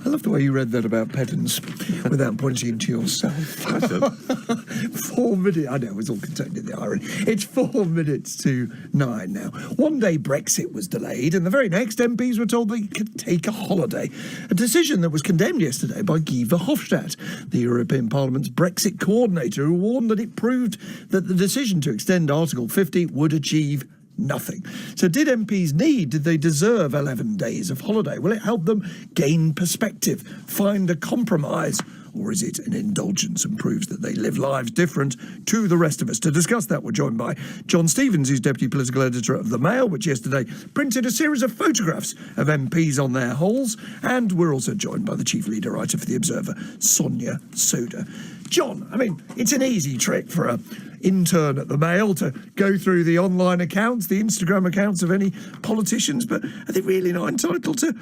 I love the way you read that about pedants without pointing to yourself. 4 minutes. I know, it was all contained in the irony. It's 4 minutes to 9 now. One day Brexit was delayed, and the very next MPs were told they could take a holiday. A decision that was condemned yesterday by Guy Verhofstadt, the European Parliament's Brexit coordinator, who warned that it proved that the decision to extend Article 50 would achieve nothing. So did they deserve 11 days of holiday? Will it help them gain perspective, find a compromise? Or is it an indulgence and proves that they live lives different to the rest of us? To discuss that, we're joined by John Stevens, who's Deputy Political Editor of The Mail, which yesterday printed a series of photographs of MPs on their holes. And we're also joined by the Chief Leader Writer for The Observer, Sonia Sodha. John, I mean, it's an easy trick for an intern at The Mail to go through the online accounts, the Instagram accounts of any politicians, but are they really not entitled to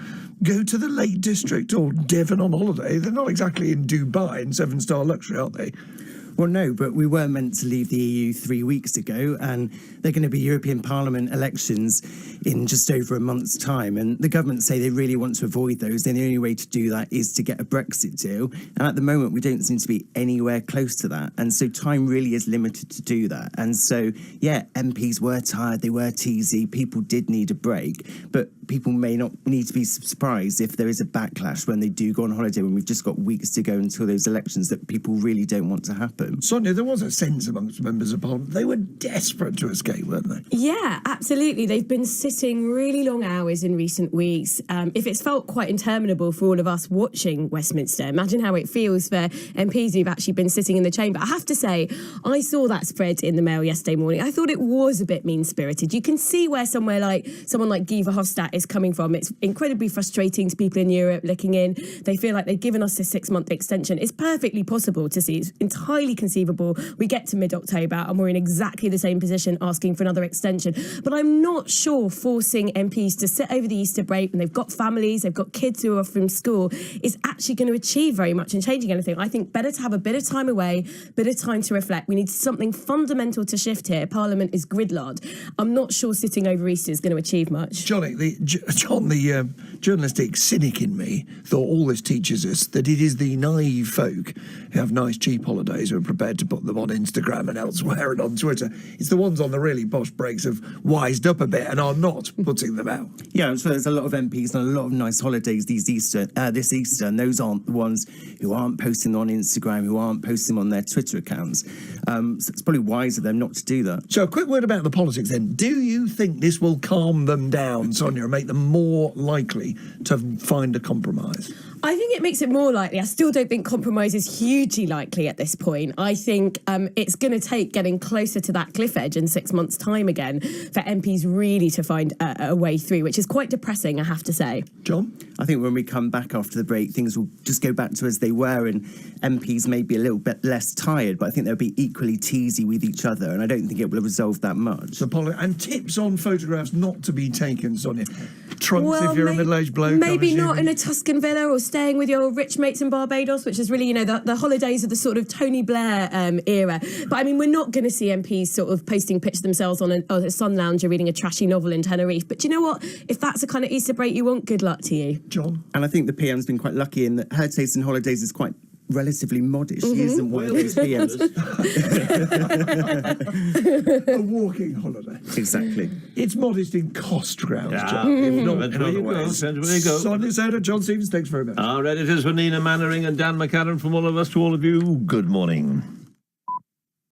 go to the Lake District or Devon on holiday? They're not exactly in Dubai in 7-star luxury, aren't they? Well, no, but we were meant to leave the EU 3 weeks ago, and they're going to be European Parliament elections in just over a month's time. And the government say they really want to avoid those, and the only way to do that is to get a Brexit deal. And at the moment, we don't seem to be anywhere close to that. And so time really is limited to do that. And so, yeah, MPs were tired, they were teasy, people did need a break, but people may not need to be surprised if there is a backlash when they do go on holiday, when we've just got weeks to go until those elections that people really don't want to happen. Sonia, there was a sense amongst members of Parliament they were desperate to escape, weren't they? Yeah, absolutely. They've been sitting really long hours in recent weeks. If it's felt quite interminable for all of us watching Westminster, imagine how it feels for MPs who've actually been sitting in the chamber. I have to say, I saw that spread in the Mail yesterday morning. I thought it was a bit mean-spirited. You can see where someone like Guy Verhofstadt is coming from. It's incredibly frustrating to people in Europe looking in. They feel like they've given us a 6-month extension. It's perfectly possible to see. It's entirely conceivable. We get to mid-October and we're in exactly the same position asking for another extension. But I'm not sure forcing MPs to sit over the Easter break when they've got families, they've got kids who are from school, is actually going to achieve very much in changing anything. I think better to have a bit of time away, bit of time to reflect. We need something fundamental to shift here. Parliament is gridlocked. I'm not sure sitting over Easter is going to achieve much. John, the journalistic cynic in me thought all this teaches us that it is the naive folk who have nice cheap holidays who are prepared to put them on Instagram and elsewhere and on Twitter. It's the ones on the really posh breaks have wised up a bit and are not putting them out. Yeah, so there's a lot of MPs and a lot of nice holidays this Easter, and those aren't the ones who aren't posting on Instagram, who aren't posting on their Twitter accounts. So it's probably wise of them not to do that. So a quick word about the politics then. Do you think this will calm them down, Sonia, and make them more likely to find a compromise? I think it makes it more likely. I still don't think compromise is hugely likely at this point. I think it's going to take getting closer to that cliff edge in 6 months' time again for MPs really to find a way through, which is quite depressing, I have to say. John? I think when we come back after the break, things will just go back to as they were, and MPs may be a little bit less tired, but I think they'll be equally teasy with each other, and I don't think it will resolve that much. And tips on photographs not to be taken, Sonia. Trunks if you're a middle-aged bloke. Maybe not in a Tuscan villa or staying with your rich mates in Barbados, which is really, the holidays of the sort of Tony Blair era. But I mean, we're not going to see MPs sort of posting pictures themselves on a sun lounger reading a trashy novel in Tenerife. But you know what? If that's the kind of Easter break you want, good luck to you. John? And I think the PM's been quite lucky in that her taste in holidays is quite relatively modest. She isn't one of those PMs. A walking holiday. Exactly. It's modest in cost grounds, John. If not in other ways. Sonia Sodha, John Stevens, thanks very much. Our editors were Nina Mannering and Dan McAdam. From all of us to all of you, good morning.